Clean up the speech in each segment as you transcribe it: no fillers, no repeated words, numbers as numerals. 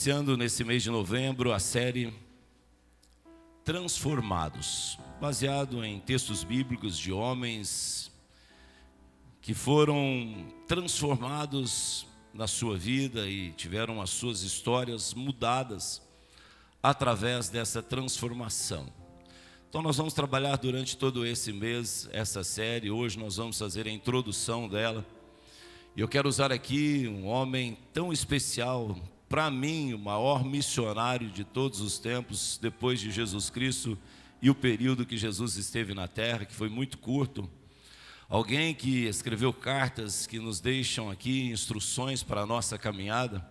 Iniciando nesse mês de novembro a série Transformados, baseado em textos bíblicos de homens que foram transformados na sua vida e tiveram as suas histórias mudadas através dessa transformação. Então nós vamos trabalhar durante todo esse mês essa série. Hoje nós vamos fazer a introdução dela. E eu quero usar aqui um homem tão especial, para mim, o maior missionário de todos os tempos, depois de Jesus Cristo e o período que Jesus esteve na terra, que foi muito curto. Alguém que escreveu cartas que nos deixam aqui instruções para a nossa caminhada,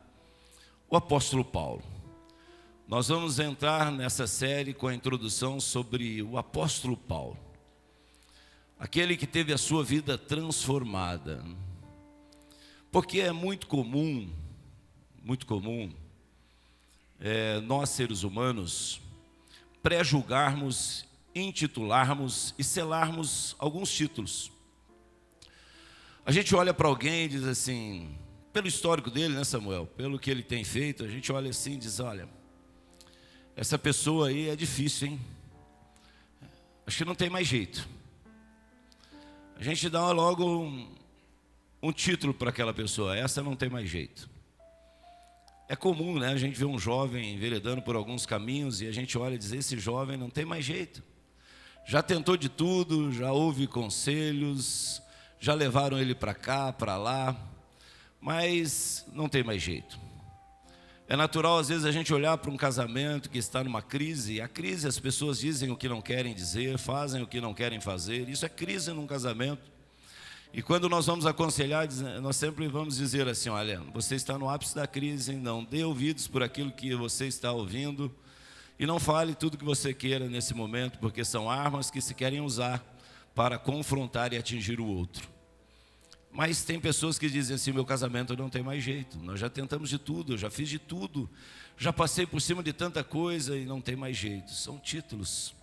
o apóstolo Paulo. Nós vamos entrar nessa série com a introdução sobre o apóstolo Paulo, aquele que teve a sua vida transformada. Porque é muito comum nós seres humanos pré-julgarmos, intitularmos e selarmos alguns títulos. A gente olha para alguém e diz assim, pelo histórico dele, né, Samuel? Pelo que ele tem feito, a gente olha assim e diz, olha, essa pessoa aí é difícil, hein? Acho que não tem mais jeito. A gente dá logo um título para aquela pessoa, essa não tem mais jeito. É comum, né? A gente vê um jovem enveredando por alguns caminhos e a gente olha e diz, esse jovem não tem mais jeito. Já tentou de tudo, já ouve conselhos, já levaram ele para cá, para lá, mas não tem mais jeito. É natural, às vezes, a gente olhar para um casamento que está numa crise, e a crise, as pessoas dizem o que não querem dizer, fazem o que não querem fazer, isso é crise num casamento. E quando nós vamos aconselhar, nós sempre vamos dizer assim, olha, você está no ápice da crise, não dê ouvidos por aquilo que você está ouvindo e não fale tudo que você queira nesse momento, porque são armas que se querem usar para confrontar e atingir o outro. Mas tem pessoas que dizem assim, meu casamento não tem mais jeito, nós já tentamos de tudo, eu já fiz de tudo, já passei por cima de tanta coisa e não tem mais jeito. São títulos.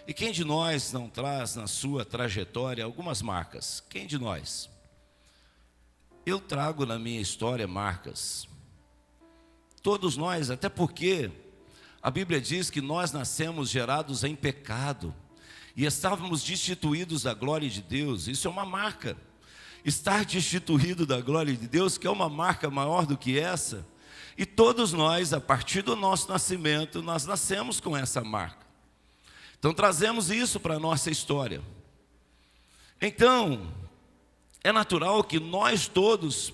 E quem de nós não traz na sua trajetória algumas marcas? Quem de nós? Eu trago na minha história marcas. Todos nós, até porque a Bíblia diz que nós nascemos gerados em pecado e estávamos destituídos da glória de Deus. Isso é uma marca. Estar destituído da glória de Deus, que é uma marca maior do que essa. E todos nós, a partir do nosso nascimento, nós nascemos com essa marca. Então trazemos isso para a nossa história. Então, é natural que nós todos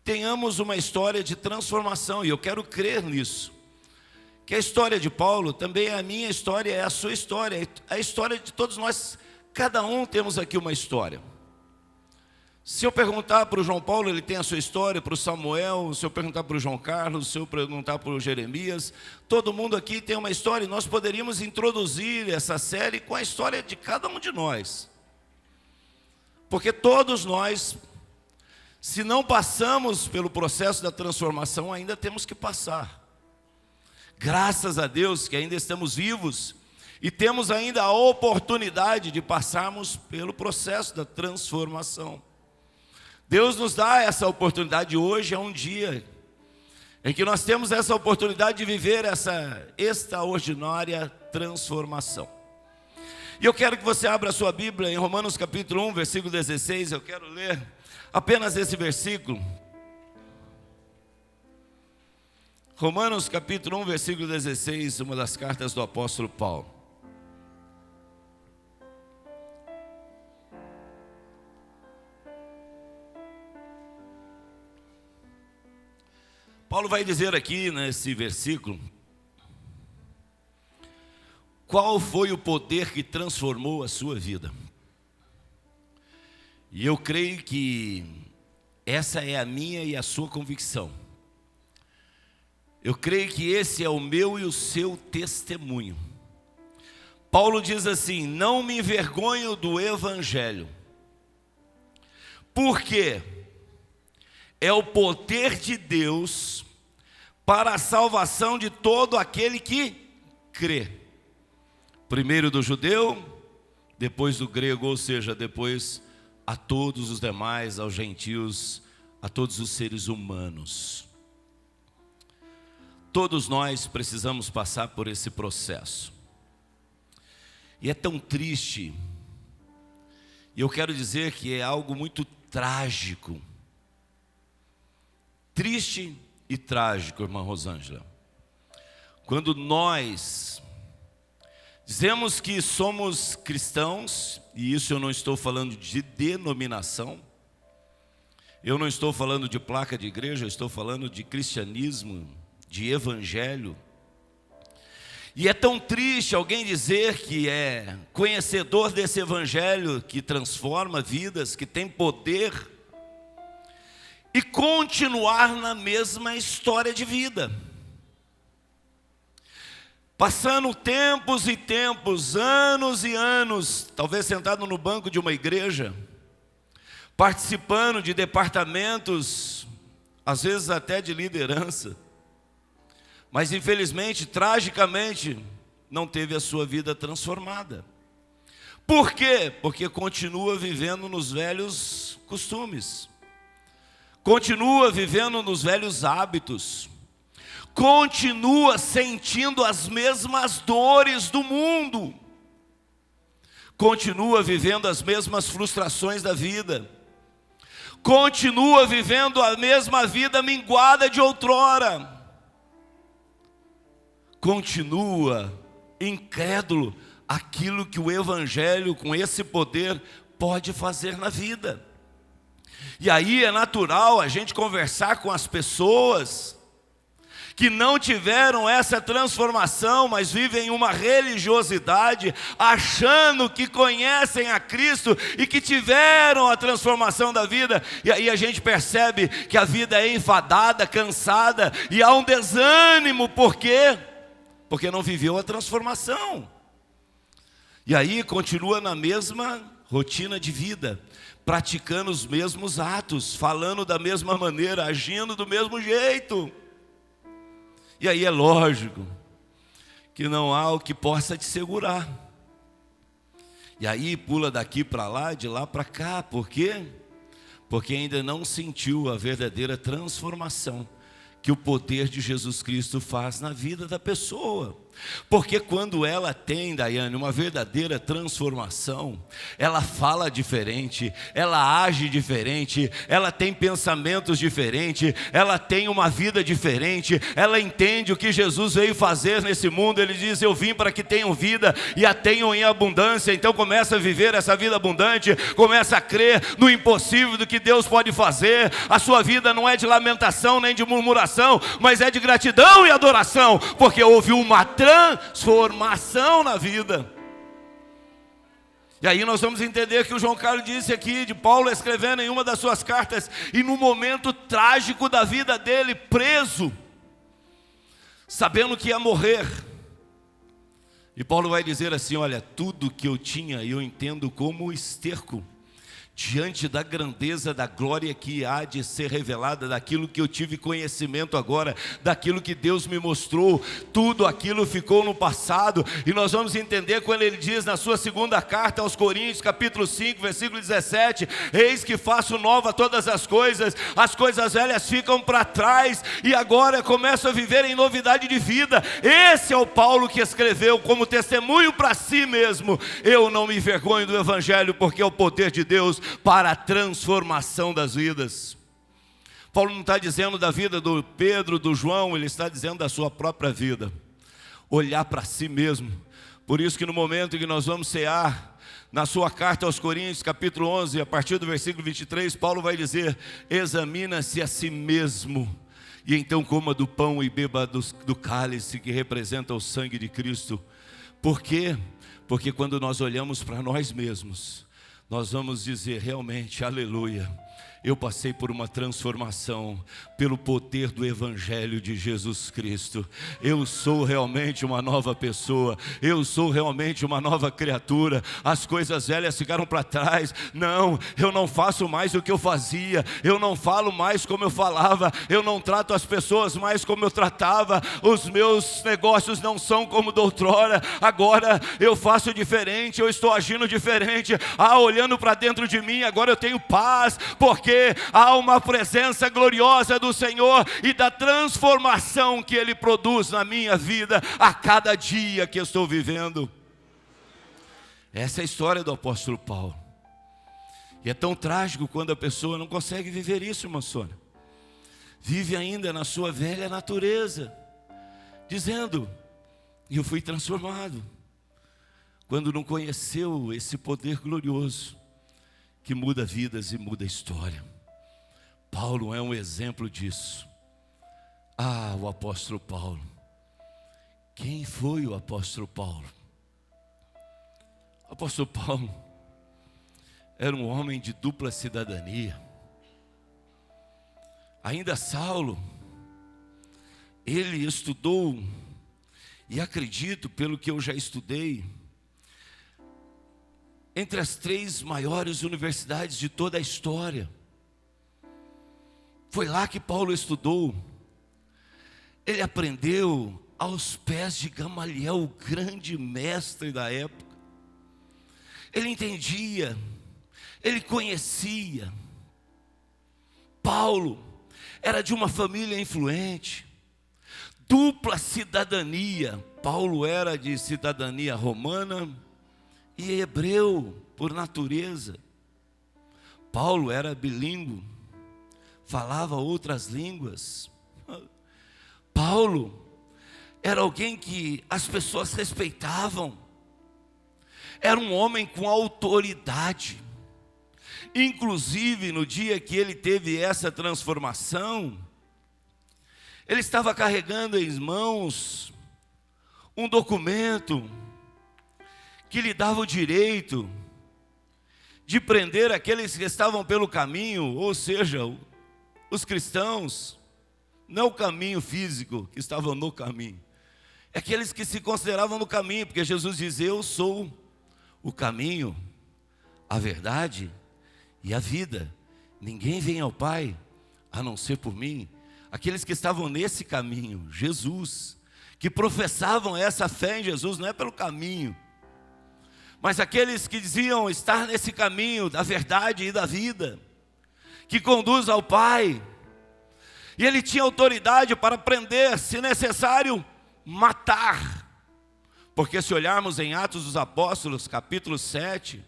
tenhamos uma história de transformação, e eu quero crer nisso. Que a história de Paulo também é a minha história, é a sua história, é a história de todos nós. Cada um temos aqui uma história. Se eu perguntar para o João Paulo, ele tem a sua história, para o Samuel, se eu perguntar para o João Carlos, se eu perguntar para o Jeremias, todo mundo aqui tem uma história, e nós poderíamos introduzir essa série com a história de cada um de nós. Porque todos nós, se não passamos pelo processo da transformação, ainda temos que passar. Graças a Deus que ainda estamos vivos e temos ainda a oportunidade de passarmos pelo processo da transformação. Deus nos dá essa oportunidade. Hoje é um dia em que nós temos essa oportunidade de viver essa extraordinária transformação. E eu quero que você abra a sua Bíblia em Romanos capítulo 1, versículo 16. Eu quero ler apenas esse versículo. Romanos capítulo 1, versículo 16, uma das cartas do apóstolo Paulo. Paulo vai dizer aqui nesse versículo, qual foi o poder que transformou a sua vida? E eu creio que essa é a minha e a sua convicção. Eu creio que esse é o meu e o seu testemunho. Paulo diz assim, não me envergonho do evangelho, porque é o poder de Deus para a salvação de todo aquele que crê. Primeiro do judeu, depois do grego, ou seja, depois a todos os demais, aos gentios, a todos os seres humanos. Todos nós precisamos passar por esse processo. E é tão triste, e eu quero dizer que é algo muito trágico. Triste e trágico, irmã Rosângela. Quando nós dizemos que somos cristãos, e isso eu não estou falando de denominação, eu não estou falando de placa de igreja, eu estou falando de cristianismo, de evangelho. E é tão triste alguém dizer que é conhecedor desse evangelho que transforma vidas, que tem poder, e continuar na mesma história de vida. Passando tempos e tempos, anos e anos, talvez sentado no banco de uma igreja, participando de departamentos, às vezes até de liderança, mas infelizmente, tragicamente, não teve a sua vida transformada. Por quê? Porque continua vivendo nos velhos costumes, continua vivendo nos velhos hábitos, continua sentindo as mesmas dores do mundo, continua vivendo as mesmas frustrações da vida, continua vivendo a mesma vida minguada de outrora, continua incrédulo aquilo que o evangelho com esse poder pode fazer na vida. E aí é natural a gente conversar com as pessoas que não tiveram essa transformação, mas vivem uma religiosidade, achando que conhecem a Cristo e que tiveram a transformação da vida. E aí a gente percebe que a vida é enfadada, cansada, e há um desânimo. Por quê? Porque não viveu a transformação. E aí continua na mesma rotina de vida, praticando os mesmos atos, falando da mesma maneira, agindo do mesmo jeito. E aí é lógico que não há o que possa te segurar. E aí pula daqui para lá, de lá para cá. Por quê? Porque ainda não sentiu a verdadeira transformação que o poder de Jesus Cristo faz na vida da pessoa. Porque quando ela tem, Daiane, uma verdadeira transformação, ela fala diferente, ela age diferente, ela tem pensamentos diferentes, ela tem uma vida diferente, ela entende o que Jesus veio fazer nesse mundo. Ele diz: eu vim para que tenham vida e a tenham em abundância. Então começa a viver essa vida abundante, começa a crer no impossível do que Deus pode fazer. A sua vida não é de lamentação nem de murmuração, mas é de gratidão e adoração, porque houve uma transformação na vida. E aí nós vamos entender que o João Carlos disse aqui, de Paulo escrevendo em uma das suas cartas, e no momento trágico da vida dele, preso, sabendo que ia morrer, e Paulo vai dizer assim: olha, tudo que eu tinha eu entendo como esterco, diante da grandeza da glória que há de ser revelada, daquilo que eu tive conhecimento agora, daquilo que Deus me mostrou, tudo aquilo ficou no passado. E nós vamos entender quando ele diz na sua segunda carta aos Coríntios, capítulo 5, versículo 17: eis que faço nova todas as coisas velhas ficam para trás, e agora eu começo a viver em novidade de vida. Esse é o Paulo que escreveu como testemunho para si mesmo: eu não me envergonho do evangelho, porque é o poder de Deus para a transformação das vidas. Paulo não está dizendo da vida do Pedro, do João, ele está dizendo da sua própria vida, olhar para si mesmo. Por isso que no momento em que nós vamos cear, na sua carta aos Coríntios, capítulo 11, a partir do versículo 23, Paulo vai dizer: examina-se a si mesmo, e então coma do pão e beba do cálice que representa o sangue de Cristo. Por quê? Porque quando nós olhamos para nós mesmos, nós vamos dizer realmente: aleluia, eu passei por uma transformação pelo poder do evangelho de Jesus Cristo. Eu sou realmente uma nova pessoa, eu sou realmente uma nova criatura. As coisas velhas ficaram para trás. Não, eu não faço mais o que eu fazia, eu não falo mais como eu falava, eu não trato as pessoas mais como eu tratava, os meus negócios não são como da outrora. Agora eu faço diferente, eu estou agindo diferente. Olhando para dentro de mim, agora eu tenho paz. Por porque há uma presença gloriosa do Senhor e da transformação que Ele produz na minha vida a cada dia que eu estou vivendo. Essa é a história do apóstolo Paulo. E é tão trágico quando a pessoa não consegue viver isso, irmã Sônia. Vive ainda na sua velha natureza, dizendo: eu fui transformado, quando não conheceu esse poder glorioso que muda vidas e muda a história. Paulo é um exemplo disso. O apóstolo Paulo. Quem foi o apóstolo Paulo? O apóstolo Paulo era um homem de dupla cidadania. Ainda Saulo, ele estudou, e acredito, pelo que eu já estudei, entre as 3 maiores universidades de toda a história. Foi lá que Paulo estudou. Ele aprendeu aos pés de Gamaliel, o grande mestre da época. Ele entendia, ele conhecia. Paulo era de uma família influente, dupla cidadania. Paulo era de cidadania romana e hebreu por natureza. Paulo era bilíngue, falava outras línguas. Paulo era alguém que as pessoas respeitavam. Era um homem com autoridade. Inclusive, no dia que ele teve essa transformação, ele estava carregando em mãos um documento que lhe dava o direito de prender aqueles que estavam pelo caminho, ou seja, os cristãos, não o caminho físico, que estavam no caminho, aqueles que se consideravam no caminho, porque Jesus diz: eu sou o caminho, a verdade e a vida, ninguém vem ao Pai a não ser por mim. Aqueles que estavam nesse caminho, Jesus, que professavam essa fé em Jesus, não é pelo caminho, mas aqueles que diziam estar nesse caminho da verdade e da vida, que conduz ao Pai. E ele tinha autoridade para prender, se necessário, matar. Porque se olharmos em Atos dos Apóstolos, capítulo 7,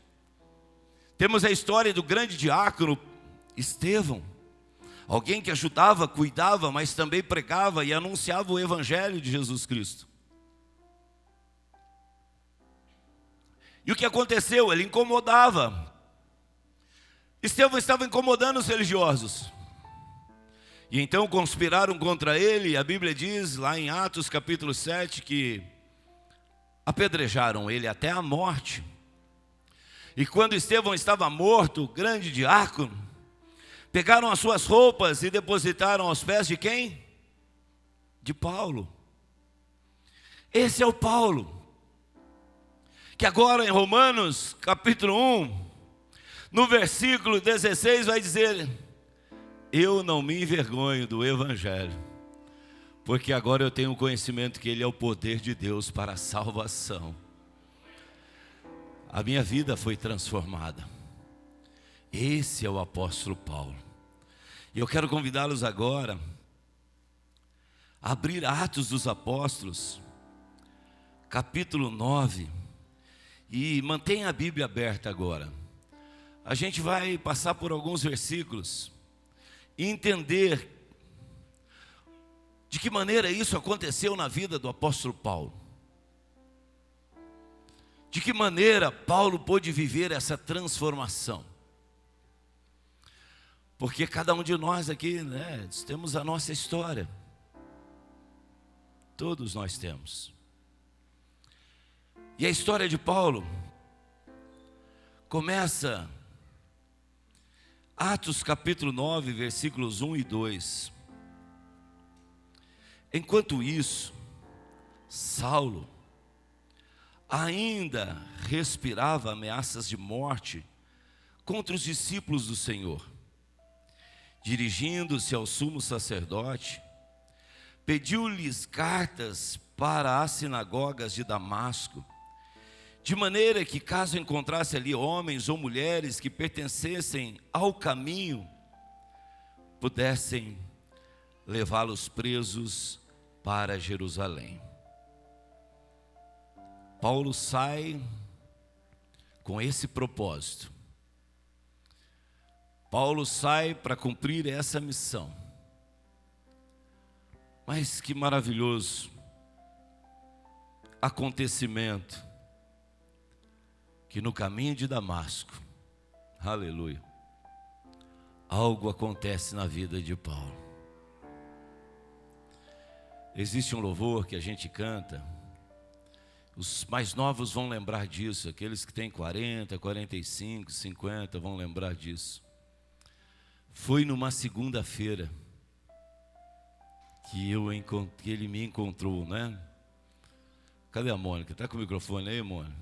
temos a história do grande diácono Estevão, alguém que ajudava, cuidava, mas também pregava e anunciava o evangelho de Jesus Cristo. E o que aconteceu? Ele incomodava. Estevão estava incomodando os religiosos. E então conspiraram contra ele. A Bíblia diz lá em Atos capítulo 7 que apedrejaram ele até a morte. E quando Estevão estava morto, o grande diácono, pegaram as suas roupas e depositaram aos pés de quem? De Paulo. Esse é o Paulo que agora em Romanos capítulo 1, no versículo 16 vai dizer: eu não me envergonho do evangelho, porque agora eu tenho o conhecimento que ele é o poder de Deus para a salvação. A minha vida foi transformada. Esse é o apóstolo Paulo. E eu quero convidá-los agora a abrir Atos dos Apóstolos, capítulo 9, e mantenha a Bíblia aberta agora. A gente vai passar por alguns versículos e entender de que maneira isso aconteceu na vida do apóstolo Paulo. De que maneira Paulo pôde viver essa transformação. Porque cada um de nós aqui, temos a nossa história. Todos nós temos. E a história de Paulo começa Atos capítulo 9, versículos 1 e 2. Enquanto isso, Saulo ainda respirava ameaças de morte contra os discípulos do Senhor. Dirigindo-se ao sumo sacerdote, pediu-lhes cartas para as sinagogas de Damasco, de maneira que, caso encontrasse ali homens ou mulheres que pertencessem ao caminho, pudessem levá-los presos para Jerusalém. Paulo sai com esse propósito. Paulo sai para cumprir essa missão. Mas que maravilhoso acontecimento, que no caminho de Damasco, aleluia, algo acontece na vida de Paulo. Existe um louvor que a gente canta, os mais novos vão lembrar disso, aqueles que têm 40, 45, 50 vão lembrar disso. Foi numa segunda-feira que ele me encontrou, né? Cadê a Mônica? Está com o microfone aí, Mônica?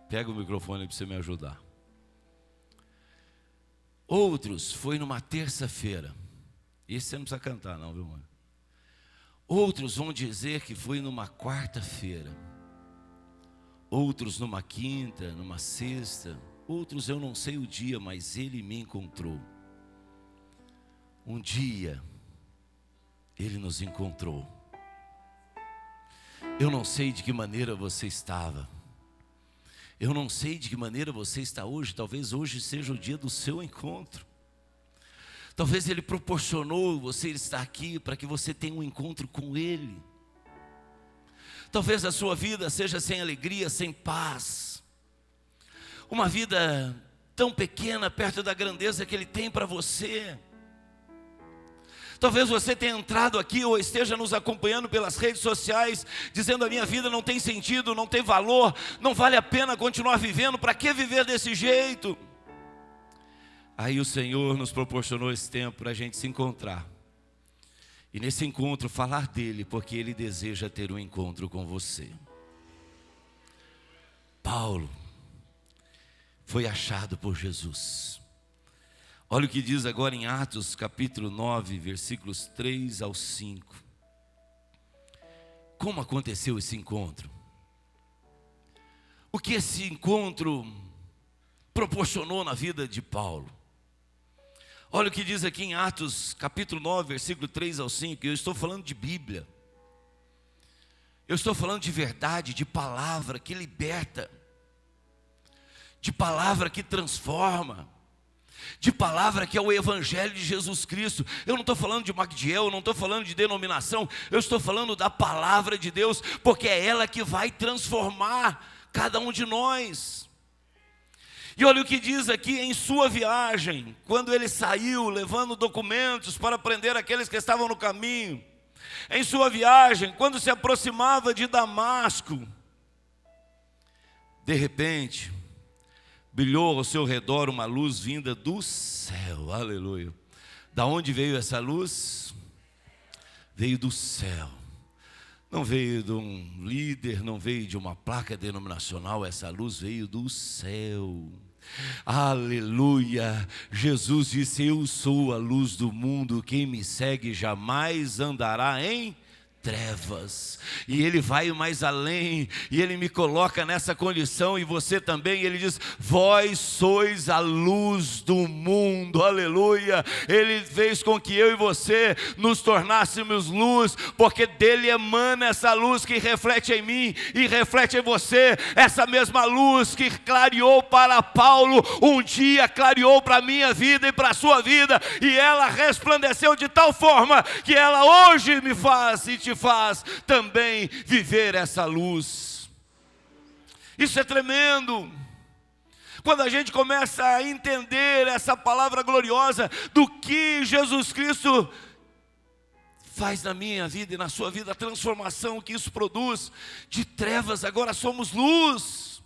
Pega o microfone para você me ajudar. Outros, foi numa terça-feira. Esse você não precisa cantar não, viu, Mônica? Outros vão dizer que foi numa quarta-feira. Outros numa quinta, numa sexta. Outros eu não sei o dia, mas ele me encontrou. Um dia, ele nos encontrou. Eu não sei de que maneira você estava. Eu não sei de que maneira você está hoje. Talvez hoje seja o dia do seu encontro. Talvez Ele proporcionou você estar aqui para que você tenha um encontro com Ele. Talvez a sua vida seja sem alegria, sem paz. Uma vida tão pequena perto da grandeza que Ele tem para você. Talvez você tenha entrado aqui ou esteja nos acompanhando pelas redes sociais, dizendo: a minha vida não tem sentido, não tem valor, não vale a pena continuar vivendo, para que viver desse jeito? Aí o Senhor nos proporcionou esse tempo para a gente se encontrar. E nesse encontro falar dele, porque Ele deseja ter um encontro com você. Paulo foi achado por Jesus. Olha o que diz agora em Atos capítulo 9, versículos 3 ao 5. Como aconteceu esse encontro? O que esse encontro proporcionou na vida de Paulo? Olha o que diz aqui em Atos capítulo 9, versículo 3 ao 5. Eu estou falando de Bíblia. Eu estou falando de verdade, de palavra que liberta, de palavra que transforma, de palavra que é o Evangelho de Jesus Cristo. Eu não estou falando de Magdiel, eu não estou falando de denominação, eu estou falando da palavra de Deus, porque é ela que vai transformar cada um de nós. E olha o que diz aqui: em sua viagem, quando ele saiu levando documentos para prender aqueles que estavam no caminho, em sua viagem, quando se aproximava de Damasco, de repente, brilhou ao seu redor uma luz vinda do céu, aleluia. Da onde veio essa luz? Veio do céu. Não veio de um líder, não veio de uma placa denominacional, essa luz veio do céu. Aleluia. Jesus disse: eu sou a luz do mundo, quem me segue jamais andará em trevas. E Ele vai mais além, e Ele me coloca nessa condição, e você também. Ele diz: vós sois a luz do mundo, aleluia. Ele fez com que eu e você nos tornássemos luz, porque dele emana essa luz que reflete em mim e reflete em você. Essa mesma luz que clareou para Paulo, um dia clareou para a minha vida e para a sua vida, e ela resplandeceu de tal forma que ela hoje me faz e te faz também viver essa luz. Isso é tremendo. Quando a gente começa a entender essa palavra gloriosa do que Jesus Cristo faz na minha vida e na sua vida, a transformação que isso produz, de trevas agora somos luz.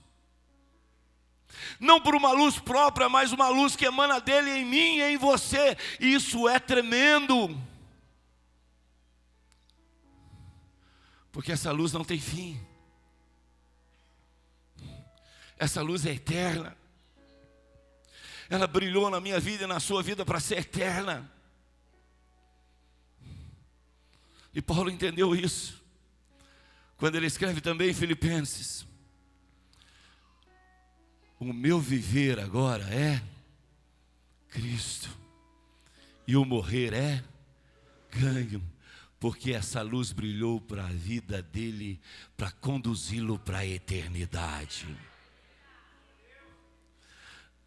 Não por uma luz própria, mas uma luz que emana dele em mim e em você. Isso é tremendo. Porque essa luz não tem fim. Essa luz é eterna. Ela brilhou na minha vida e na sua vida para ser eterna. E Paulo entendeu isso quando ele escreve também em Filipenses: o meu viver agora é Cristo, e o morrer é ganho, porque essa luz brilhou para a vida dele, para conduzi-lo para a eternidade.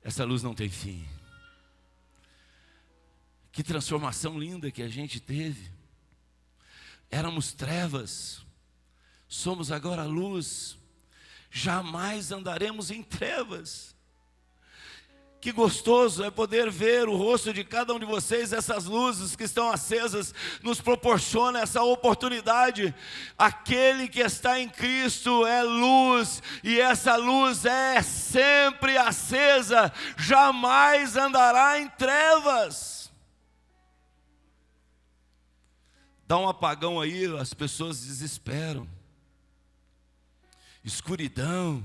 Essa luz não tem fim. Que transformação linda que a gente teve. Éramos trevas, somos agora luz, jamais andaremos em trevas. Que gostoso é poder ver o rosto de cada um de vocês, essas luzes que estão acesas, nos proporciona essa oportunidade. Aquele que está em Cristo é luz, e essa luz é sempre acesa, jamais andará em trevas. Dá um apagão aí, as pessoas desesperam. Escuridão.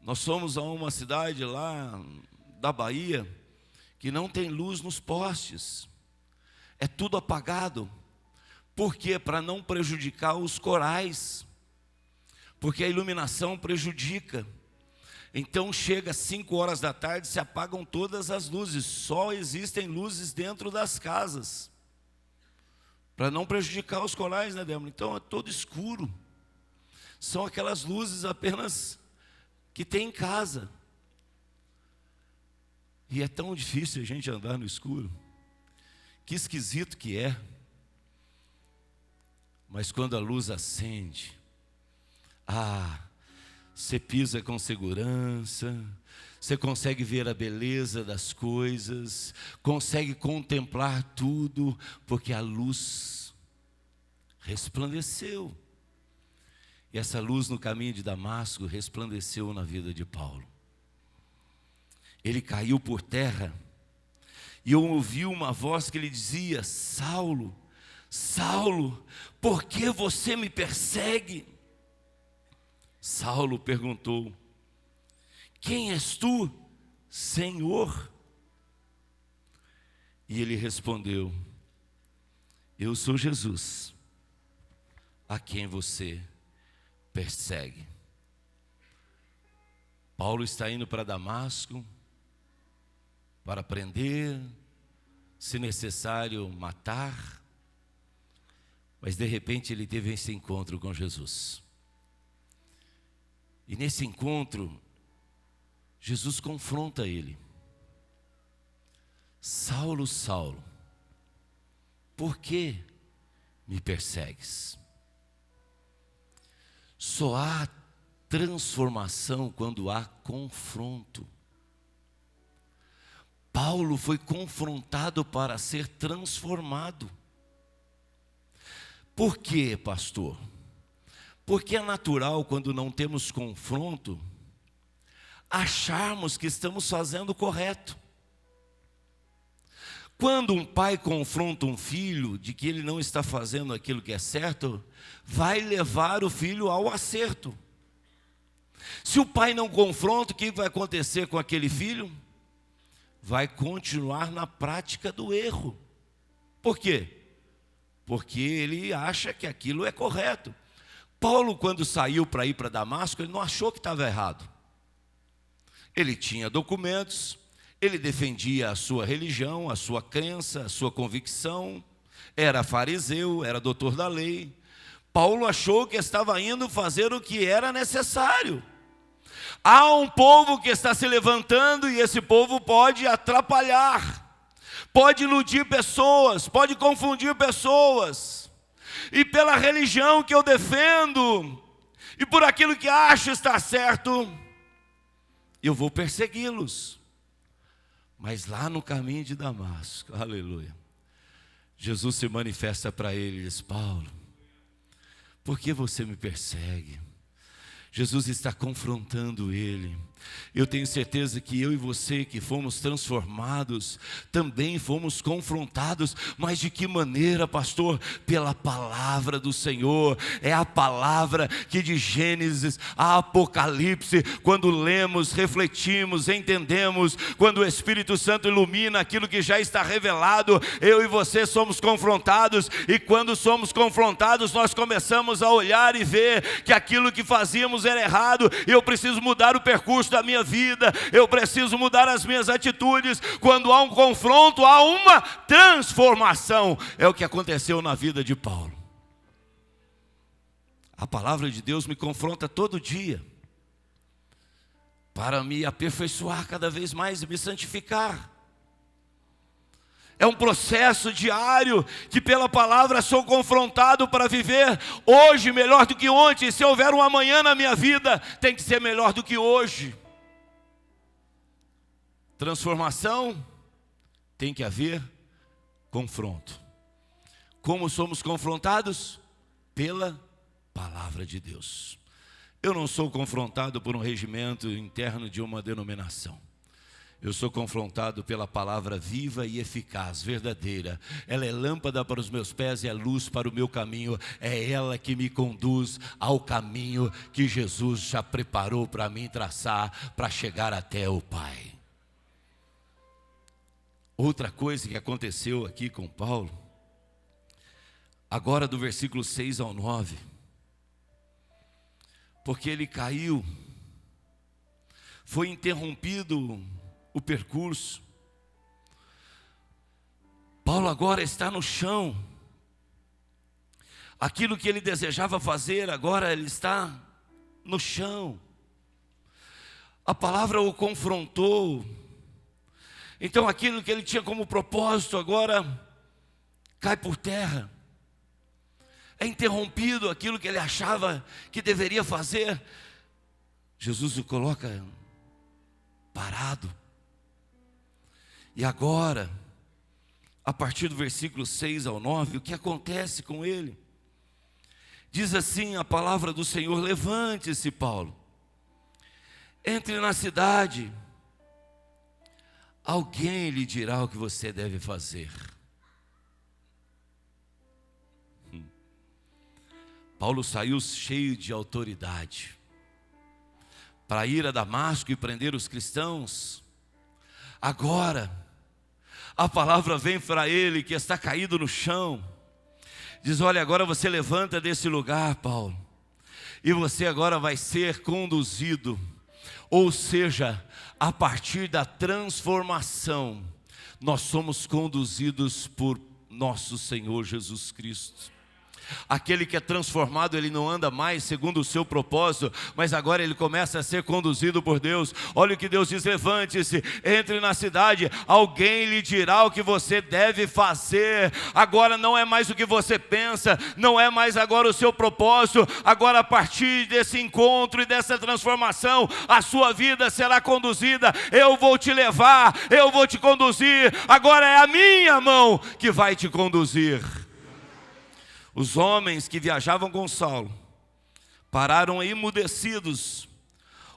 Nós somos a uma cidade lá da Bahia que não tem luz nos postes. É tudo apagado. Por quê? Para não prejudicar os corais. Porque a iluminação prejudica. Então chega às 5 horas da tarde, se apagam todas as luzes. Só existem luzes dentro das casas. Para não prejudicar os corais, né, Débora? Então é todo escuro. São aquelas luzes apenas que tem em casa. E é tão difícil a gente andar no escuro. Que esquisito que é. Mas quando a luz acende, você pisa com segurança, você consegue ver a beleza das coisas, consegue contemplar tudo, porque a luz resplandeceu. E essa luz no caminho de Damasco resplandeceu na vida de Paulo. Ele caiu por terra, e eu ouvi uma voz que lhe dizia: Saulo, Saulo, por que você me persegue? Saulo perguntou: quem és tu, Senhor? E ele respondeu: eu sou Jesus, a quem você persegue. Paulo está indo para Damasco para prender, se necessário matar, mas de repente ele teve esse encontro com Jesus. E nesse encontro, Jesus confronta ele: Saulo, Saulo, por que me persegues? Só há transformação quando há confronto. Paulo foi confrontado para ser transformado. Por quê, pastor? Porque é natural, quando não temos confronto, acharmos que estamos fazendo o correto. Quando um pai confronta um filho de que ele não está fazendo aquilo que é certo, vai levar o filho ao acerto. Se o pai não confronta, o que vai acontecer com aquele filho? Vai continuar na prática do erro. Por quê? Porque ele acha que aquilo é correto. Paulo, quando saiu para ir para Damasco, ele não achou que estava errado. Ele tinha documentos, ele defendia a sua religião, a sua crença, a sua convicção, era fariseu, era doutor da lei. Paulo achou que estava indo fazer o que era necessário. Há um povo que está se levantando e esse povo pode atrapalhar, pode iludir pessoas, pode confundir pessoas. E pela religião que eu defendo, e por aquilo que acho estar certo, eu vou persegui-los. Mas lá no caminho de Damasco, aleluia, Jesus se manifesta para ele e diz: Paulo, por que você me persegue? Jesus está confrontando ele. Eu tenho certeza que eu e você que fomos transformados, também fomos confrontados. Mas de que maneira, pastor? Pela palavra do Senhor. É a palavra que de Gênesis a Apocalipse, quando lemos, refletimos, entendemos, quando o Espírito Santo ilumina aquilo que já está revelado, eu e você somos confrontados. E quando somos confrontados, nós começamos a olhar e ver que aquilo que fazíamos era errado, e eu preciso mudar o percurso da minha vida, eu preciso mudar as minhas atitudes. Quando há um confronto, há uma transformação. É o que aconteceu na vida de Paulo. A palavra de Deus me confronta todo dia, para me aperfeiçoar cada vez mais e me santificar. É um processo diário que pela palavra sou confrontado para viver hoje melhor do que ontem. Se houver um amanhã na minha vida, tem que ser melhor do que hoje. Transformação, tem que haver confronto. Como somos confrontados? Pela palavra de Deus. Eu não sou confrontado por um regimento interno de uma denominação. Eu sou confrontado pela palavra viva e eficaz, verdadeira. Ela é lâmpada para os meus pés e é luz para o meu caminho. É ela que me conduz ao caminho que Jesus já preparou para mim traçar, para chegar até o Pai. Outra coisa que aconteceu aqui com Paulo, agora do versículo 6 ao 9, porque ele caiu, foi interrompido o percurso. Paulo agora está no chão. Aquilo que ele desejava fazer, agora ele está no chão. A palavra o confrontou. Então aquilo que ele tinha como propósito agora cai por terra. É interrompido aquilo que ele achava que deveria fazer. Jesus o coloca parado. E agora, a partir do versículo 6 ao 9, o que acontece com ele? Diz assim a palavra do Senhor: levante-se, Paulo, entre na cidade, alguém lhe dirá o que você deve fazer. Paulo saiu cheio de autoridade para ir a Damasco e prender os cristãos. Agora, a palavra vem para ele que está caído no chão. Diz: olha, agora você levanta desse lugar, Paulo, e você agora vai ser conduzido. Ou seja, a partir da transformação, nós somos conduzidos por nosso Senhor Jesus Cristo. Aquele que é transformado, ele não anda mais segundo o seu propósito, mas agora ele começa a ser conduzido por Deus. Olha o que Deus diz: levante-se, entre na cidade, alguém lhe dirá o que você deve fazer. Agora não é mais o que você pensa, não é mais agora o seu propósito. Agora, a partir desse encontro e dessa transformação, a sua vida será conduzida. Eu vou te levar, eu vou te conduzir. Agora é a minha mão que vai te conduzir. Os homens que viajavam com Saulo pararam emudecidos,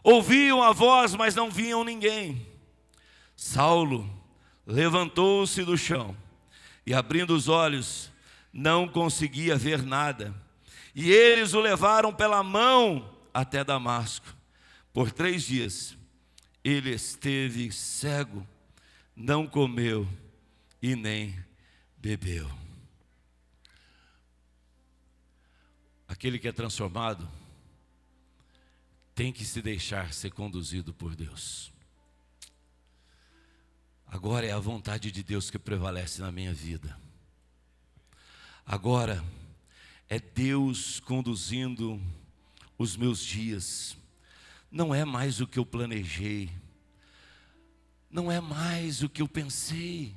ouviam a voz, mas não viam ninguém. Saulo levantou-se do chão e, abrindo os olhos, não conseguia ver nada. E eles o levaram pela mão até Damasco. Por 3 dias ele esteve cego, não comeu e nem bebeu. Aquele que é transformado tem que se deixar ser conduzido por Deus. Agora é a vontade de Deus que prevalece na minha vida. Agora é Deus conduzindo os meus dias. Não é mais o que eu planejei, não é mais o que eu pensei,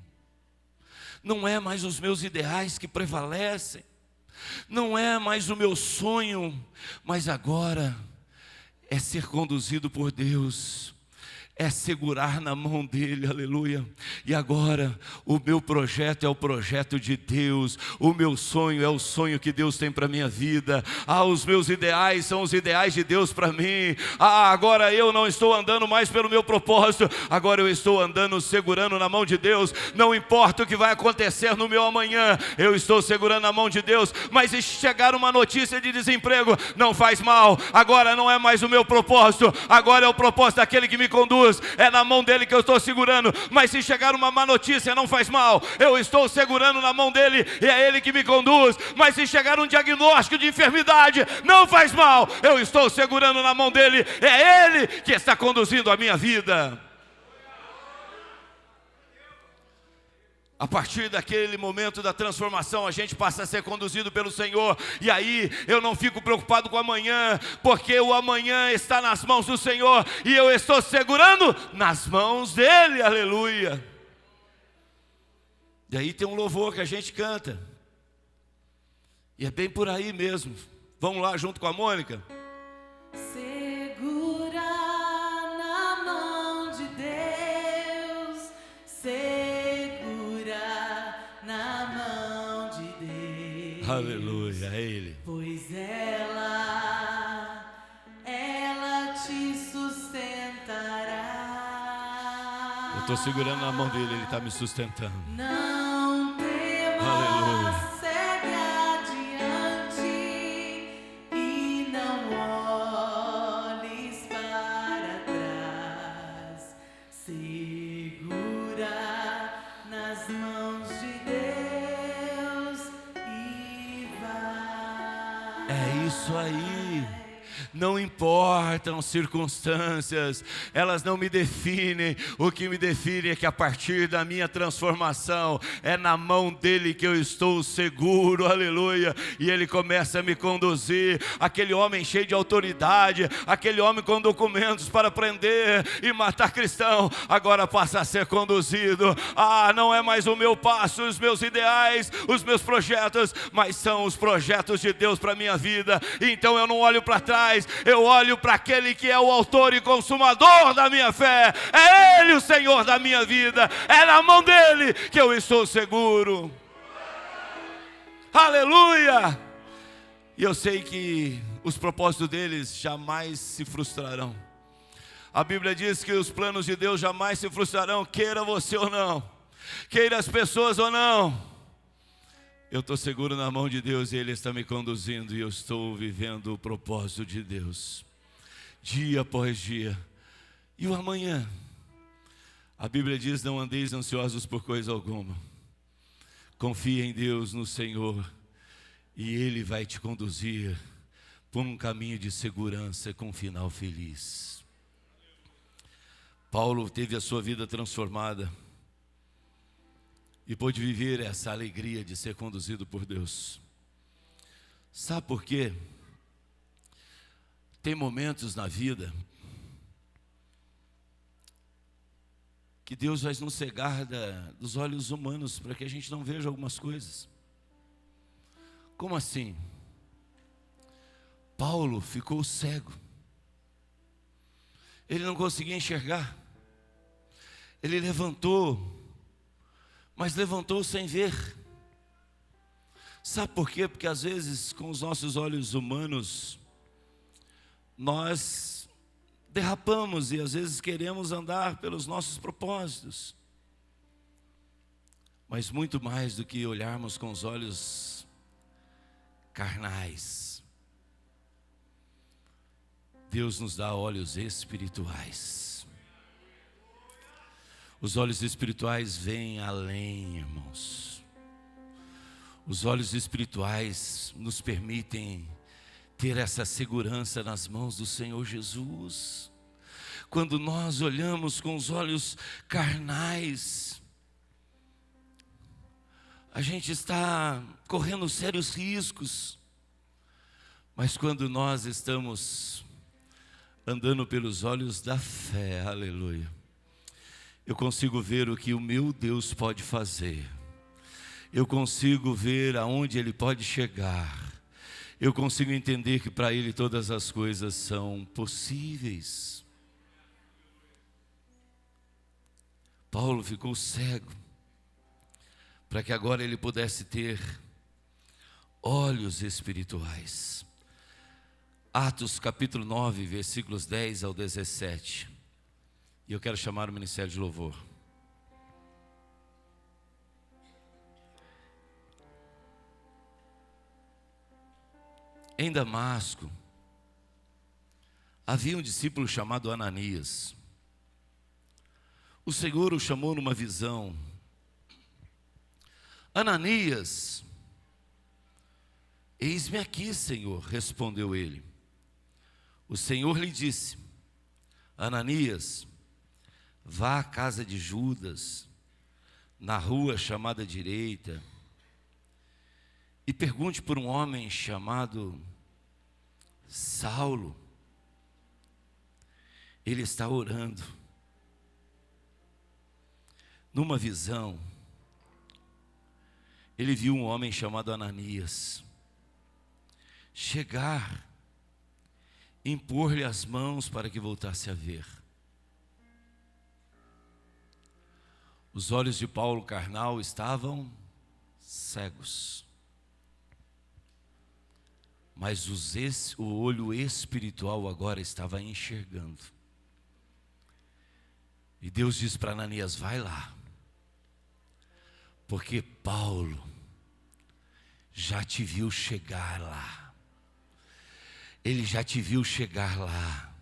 não é mais os meus ideais que prevalecem, não é mais o meu sonho, mas agora é ser conduzido por Deus, é segurar na mão dele, aleluia. E agora o meu projeto é o projeto de Deus, o meu sonho é o sonho que Deus tem para a minha vida. Os meus ideais são os ideais de Deus para mim. Agora eu não estou andando mais pelo meu propósito, agora eu estou andando segurando na mão de Deus. Não importa o que vai acontecer no meu amanhã, eu estou segurando na mão de Deus. Mas se chegar uma notícia de desemprego, não faz mal, agora não é mais o meu propósito, agora é o propósito daquele que me conduz. conduz, é na mão dele que eu estou segurando. Mas se chegar uma má notícia, não faz mal, eu estou segurando na mão dele e é ele que me conduz. Mas se chegar um diagnóstico de enfermidade, não faz mal, eu estou segurando na mão dele, é ele que está conduzindo a minha vida. A partir daquele momento da transformação, a gente passa a ser conduzido pelo Senhor. E aí eu não fico preocupado com o amanhã, porque o amanhã está nas mãos do Senhor e eu estou segurando nas mãos dele, aleluia. E aí tem um louvor que a gente canta, e é bem por aí mesmo. Vamos lá junto com a Mônica. Segura na mão de Deus, na mão de Deus. Aleluia, é ele. Pois ela te sustentará. Eu estou segurando na mão dele, ele está me sustentando. Não temas, Aleluia. segue adiante e não olhes para trás. Segura nas mãos de Deus e vai. É isso aí. Não importam circunstâncias, elas não me definem. O que me define é que a partir da minha transformação, é na mão dele que eu estou seguro, aleluia. E ele começa a me conduzir. Aquele homem cheio de autoridade, aquele homem com documentos para prender e matar cristão, agora passa a ser conduzido. Não é mais o meu passo, os meus ideais, os meus projetos, mas são os projetos de Deus para a minha vida. Então eu não olho para trás, eu olho para aquele que é o autor e consumador da minha fé. É ele o Senhor da minha vida, é na mão dele que eu estou seguro, aleluia. E eu sei que os propósitos deles jamais se frustrarão. A Bíblia diz que os planos de Deus jamais se frustrarão, queira você ou não, queira as pessoas ou não. Eu estou seguro na mão de Deus e Ele está me conduzindo, e eu estou vivendo o propósito de Deus, dia após dia. E o amanhã? A Bíblia diz: não andeis ansiosos por coisa alguma. Confia em Deus, no Senhor, e Ele vai te conduzir por um caminho de segurança com um final feliz. Paulo teve a sua vida transformada e pôde viver essa alegria de ser conduzido por Deus. Sabe por quê? Tem momentos na vida que Deus vai nos cegar dos olhos humanos para que a gente não veja algumas coisas. Como assim? Paulo ficou cego. Ele não conseguia enxergar. Ele levantou, mas levantou sem ver. Sabe por quê? Porque às vezes, com os nossos olhos humanos, nós derrapamos e às vezes queremos andar pelos nossos propósitos. Mas muito mais do que olharmos com os olhos carnais, Deus nos dá olhos espirituais. Os olhos espirituais veem além, irmãos. Os olhos espirituais nos permitem ter essa segurança nas mãos do Senhor Jesus. Quando nós olhamos com os olhos carnais, a gente está correndo sérios riscos. Mas quando nós estamos andando pelos olhos da fé, aleluia, eu consigo ver o que o meu Deus pode fazer. Eu consigo ver aonde Ele pode chegar. Eu consigo entender que para Ele todas as coisas são possíveis. Paulo ficou cego, para que agora ele pudesse ter olhos espirituais. Atos capítulo 9, versículos 10 ao 17. E eu quero chamar o ministério de louvor. Em Damasco, havia um discípulo chamado Ananias. O Senhor o chamou numa visão. Ananias. Eis-me aqui, Senhor, respondeu ele. O Senhor lhe disse: Ananias, vá à casa de Judas, na rua chamada direita, e pergunte por um homem chamado Saulo. Ele está orando. Numa visão, ele viu um homem chamado Ananias chegar, impor-lhe as mãos para que voltasse a ver. Os olhos de Paulo carnal estavam cegos, mas o olho espiritual agora estava enxergando. E Deus diz para Ananias: vai lá, porque Paulo já te viu chegar lá. Ele já te viu chegar lá.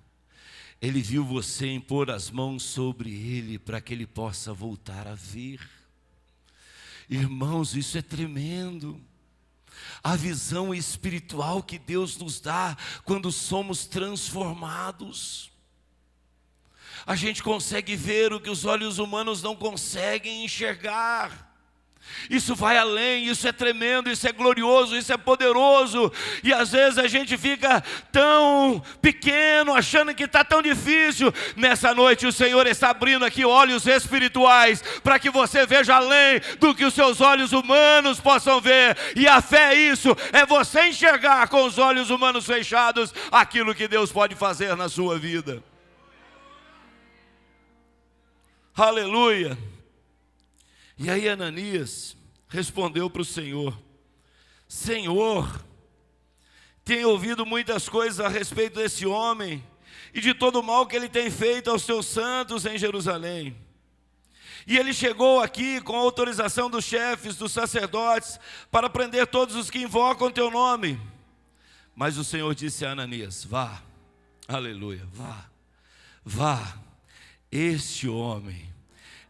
Ele viu você impor as mãos sobre ele para que ele possa voltar a ver. Irmãos, isso é tremendo. A visão espiritual que Deus nos dá quando somos transformados. A gente consegue ver o que os olhos humanos não conseguem enxergar. Isso vai além, isso é tremendo, isso é glorioso, isso é poderoso. E às vezes a gente fica tão pequeno, achando que está tão difícil. Nessa noite o Senhor está abrindo aqui olhos espirituais, para que você veja além do que os seus olhos humanos possam ver. E a fé é isso, é você enxergar com os olhos humanos fechados aquilo que Deus pode fazer na sua vida. Aleluia. E aí Ananias respondeu para o Senhor: Senhor, tenho ouvido muitas coisas a respeito desse homem e de todo o mal que ele tem feito aos teus santos em Jerusalém. E ele chegou aqui com a autorização dos chefes, dos sacerdotes, para prender todos os que invocam teu nome. Mas o Senhor disse a Ananias: vá, aleluia, vá, este homem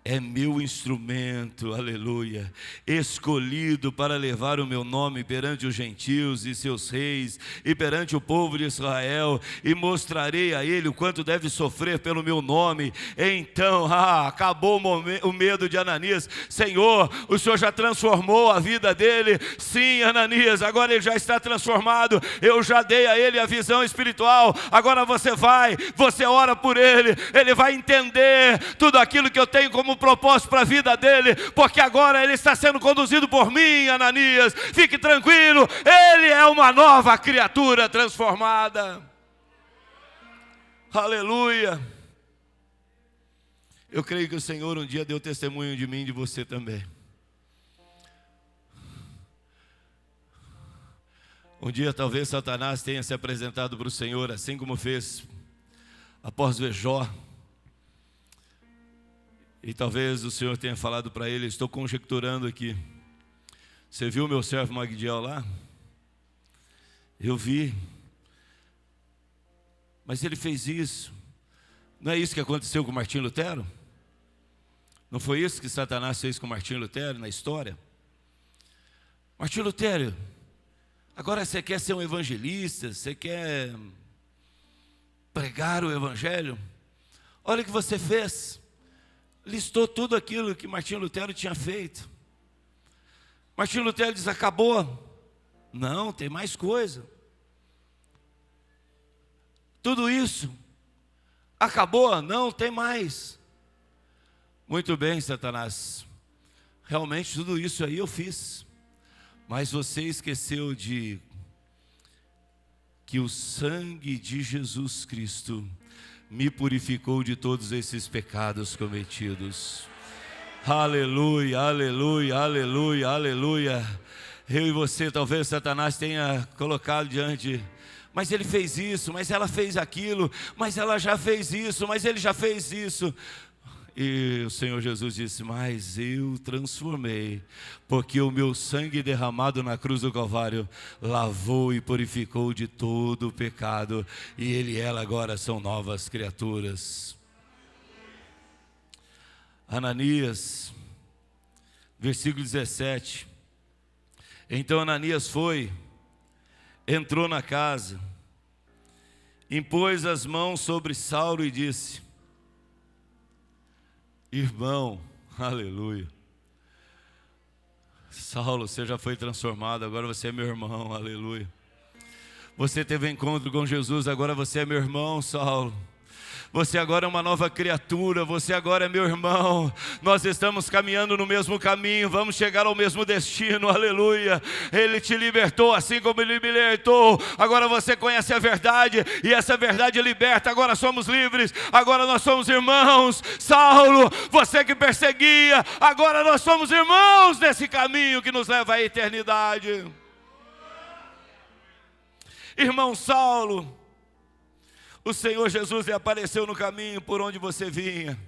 é meu instrumento, aleluia, escolhido para levar o meu nome perante os gentios e seus reis, e perante o povo de Israel, e mostrarei a ele o quanto deve sofrer pelo meu nome. Então, acabou o medo de Ananias. Senhor, o Senhor já transformou a vida dele. Sim, Ananias, agora ele já está transformado. Eu já dei a ele a visão espiritual. Agora você vai, você ora por ele, ele vai entender tudo aquilo que eu tenho como propósito para a vida dele, porque agora ele está sendo conduzido por mim. Ananias, fique tranquilo, ele é uma nova criatura transformada. Aleluia. Eu creio que o Senhor um dia deu testemunho de mim e de você também. Um dia talvez Satanás tenha se apresentado para o Senhor, assim como fez após ver Jó. E talvez o Senhor tenha falado para ele: estou conjecturando aqui, você viu meu servo Magdiel lá? Eu vi. Mas ele fez isso. Não é isso que aconteceu com Martim Lutero? Não foi isso que Satanás fez com Martim Lutero na história? Martim Lutero, agora você quer ser um evangelista, você quer pregar o evangelho? Olha o que você fez. Listou tudo aquilo que Martim Lutero tinha feito. Martim Lutero diz: acabou? Não, tem mais coisa. Tudo isso acabou? Não, tem mais. Muito bem, Satanás, realmente tudo isso aí eu fiz, mas você esqueceu de que o sangue de Jesus Cristo me purificou de todos esses pecados cometidos. Aleluia, aleluia, aleluia, aleluia. Eu e você, talvez Satanás tenha colocado diante: mas ele fez isso, mas ela fez aquilo, mas ela já fez isso, mas ele já fez isso. E o Senhor Jesus disse: mas eu transformei, porque o meu sangue derramado na cruz do Calvário lavou e purificou de todo o pecado, e ele e ela agora são novas criaturas. Ananias, versículo 17. Então Ananias foi, entrou na casa, impôs as mãos sobre Saulo e disse: irmão, aleluia, Saulo, você já foi transformado, agora você é meu irmão, aleluia. Você teve um encontro com Jesus, agora você é meu irmão, Saulo. Você agora é uma nova criatura, você agora é meu irmão. Nós estamos caminhando no mesmo caminho, vamos chegar ao mesmo destino, aleluia. Ele te libertou assim como Ele me libertou. Agora você conhece a verdade e essa verdade liberta. Agora somos livres, agora nós somos irmãos. Saulo, você que perseguia, agora nós somos irmãos nesse caminho que nos leva à eternidade. Irmão Saulo, o Senhor Jesus lhe apareceu no caminho por onde você vinha.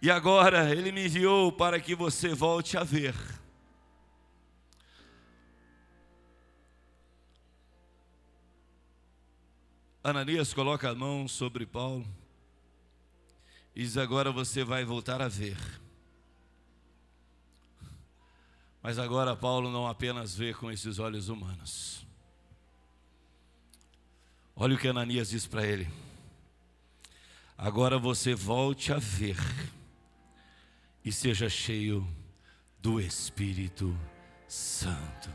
E agora Ele me enviou para que você volte a ver. Ananias coloca a mão sobre Paulo e diz: agora você vai voltar a ver. Mas agora Paulo não apenas vê com esses olhos humanos. Olha o que Ananias diz para ele: agora você volte a ver e seja cheio do Espírito Santo.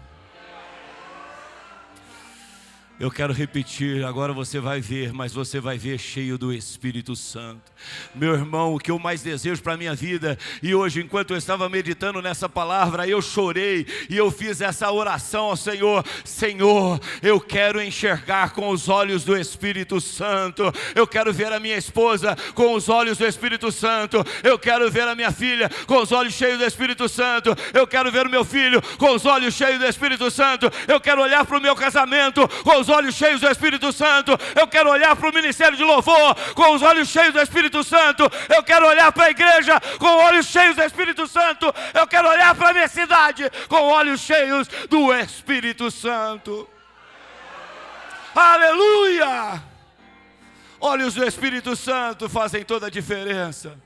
Eu quero repetir, agora você vai ver, mas você vai ver cheio do Espírito Santo. Meu irmão, o que eu mais desejo para a minha vida, e hoje enquanto eu estava meditando nessa palavra, eu chorei e eu fiz essa oração ao Senhor: Senhor, eu quero enxergar com os olhos do Espírito Santo. Eu quero ver a minha esposa com os olhos do Espírito Santo. Eu quero ver a minha filha com os olhos cheios do Espírito Santo. Eu quero ver o meu filho com os olhos cheios do Espírito Santo. Eu quero olhar para o meu casamento com os olhos cheios do Espírito Santo. Eu quero olhar para o ministério de louvor com os olhos cheios do Espírito Santo. Eu quero olhar para a igreja com olhos cheios do Espírito Santo. Eu quero olhar para a minha cidade com olhos cheios do Espírito Santo. Aleluia! Olhos do Espírito Santo fazem toda a diferença.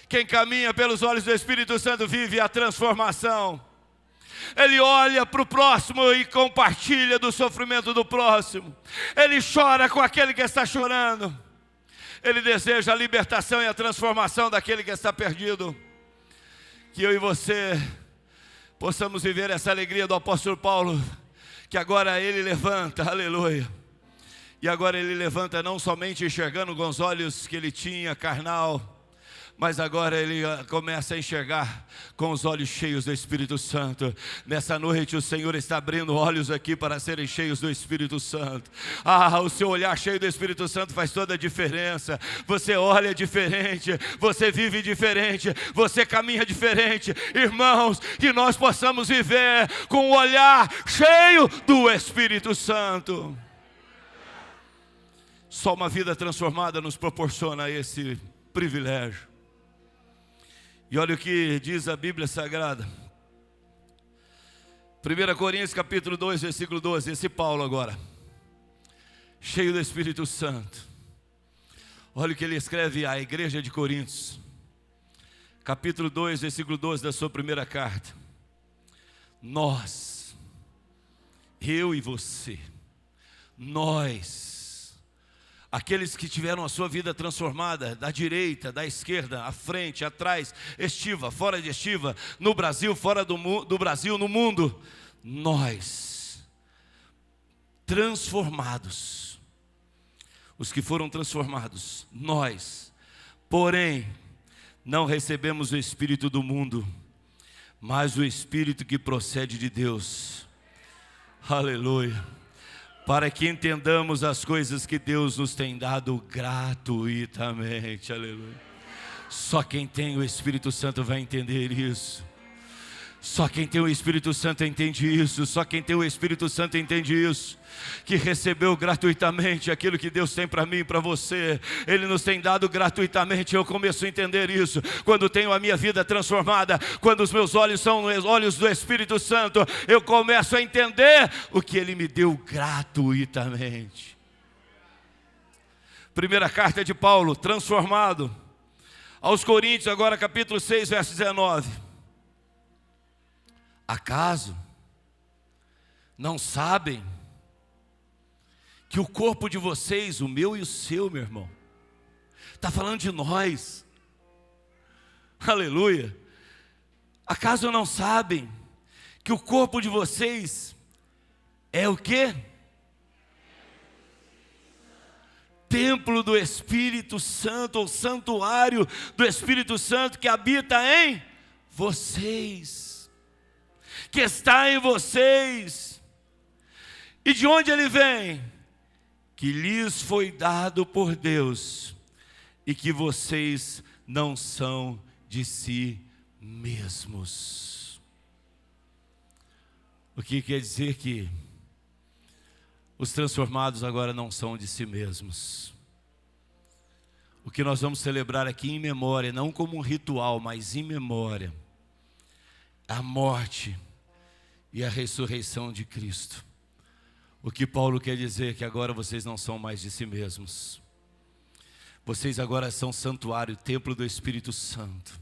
Quem caminha pelos olhos do Espírito Santo vive a transformação. Ele olha para o próximo e compartilha do sofrimento do próximo. Ele chora com aquele que está chorando. Ele deseja a libertação e a transformação daquele que está perdido. Que eu e você possamos viver essa alegria do apóstolo Paulo, que agora ele levanta, aleluia. E agora ele levanta não somente enxergando com os olhos que ele tinha, carnal, mas agora ele começa a enxergar com os olhos cheios do Espírito Santo. Nessa noite o Senhor está abrindo olhos aqui para serem cheios do Espírito Santo. O seu olhar cheio do Espírito Santo faz toda a diferença. Você olha diferente, você vive diferente, você caminha diferente. Irmãos, que nós possamos viver com o olhar cheio do Espírito Santo. Só uma vida transformada nos proporciona esse privilégio. E olha o que diz a Bíblia Sagrada. 1 Coríntios capítulo 2, versículo 12. Esse Paulo agora, cheio do Espírito Santo. Olha o que ele escreve à igreja de Coríntios. Capítulo 2, versículo 12 da sua primeira carta. Nós, eu e você, nós, aqueles que tiveram a sua vida transformada, da direita, da esquerda, à frente, atrás, estiva, fora de estiva, no Brasil, fora do Brasil, no mundo, nós, transformados, os que foram transformados, nós, porém, não recebemos o Espírito do mundo, mas o Espírito que procede de Deus, aleluia, para que entendamos as coisas que Deus nos tem dado gratuitamente, aleluia. Só quem tem o Espírito Santo vai entender isso. Só quem tem o Espírito Santo entende isso. Só quem tem o Espírito Santo entende isso. Que recebeu gratuitamente aquilo que Deus tem para mim e para você. Ele nos tem dado gratuitamente. Eu começo a entender isso quando tenho a minha vida transformada. Quando os meus olhos são os olhos do Espírito Santo, eu começo a entender o que Ele me deu gratuitamente. Primeira carta de Paulo, transformado. Aos Coríntios, agora capítulo 6, verso 19. Acaso não sabem que o corpo de vocês, o meu e o seu, meu irmão, está falando de nós, aleluia. Acaso não sabem que o corpo de vocês é o quê? Templo do Espírito Santo, ou santuário do Espírito Santo que habita em vocês, que está em vocês. E de onde ele vem? Que lhes foi dado por Deus, e que vocês não são de si mesmos. O que quer dizer que os transformados agora não são de si mesmos. O que nós vamos celebrar aqui em memória, não como um ritual, mas em memória, a morte e a ressurreição de Cristo. O que Paulo quer dizer é que agora vocês não são mais de si mesmos. Vocês agora são santuário, templo do Espírito Santo.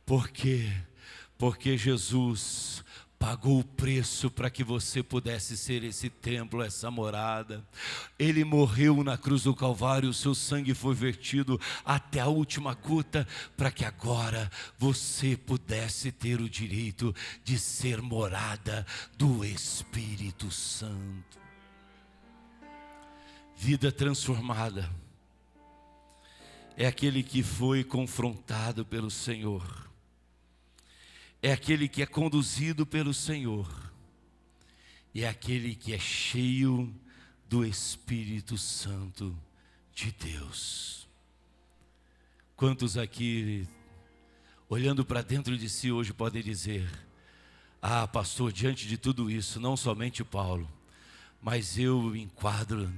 Por quê? Porque Jesus pagou o preço para que você pudesse ser esse templo, essa morada. Ele morreu na cruz do Calvário, o seu sangue foi vertido até a última gota, para que agora você pudesse ter o direito de ser morada do Espírito Santo. Vida transformada é aquele que foi confrontado pelo Senhor. É aquele que é conduzido pelo Senhor, e é aquele que é cheio do Espírito Santo de Deus. Quantos aqui, olhando para dentro de si hoje, podem dizer: ah, pastor, diante de tudo isso, não somente Paulo, mas eu me enquadro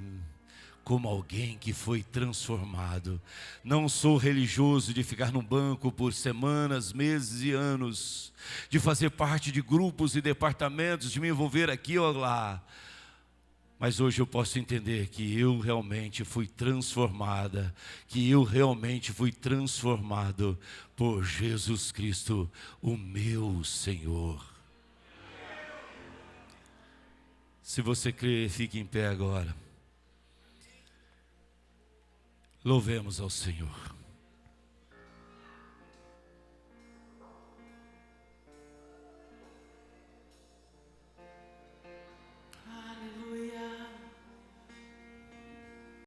como alguém que foi transformado. Não sou religioso de ficar no banco por semanas, meses e anos, de fazer parte de grupos e departamentos, de me envolver aqui ou lá. Mas hoje eu posso entender que eu realmente fui transformada, que eu realmente fui transformado por Jesus Cristo, o meu Senhor. Se você crê, fique em pé agora. Louvemos ao Senhor.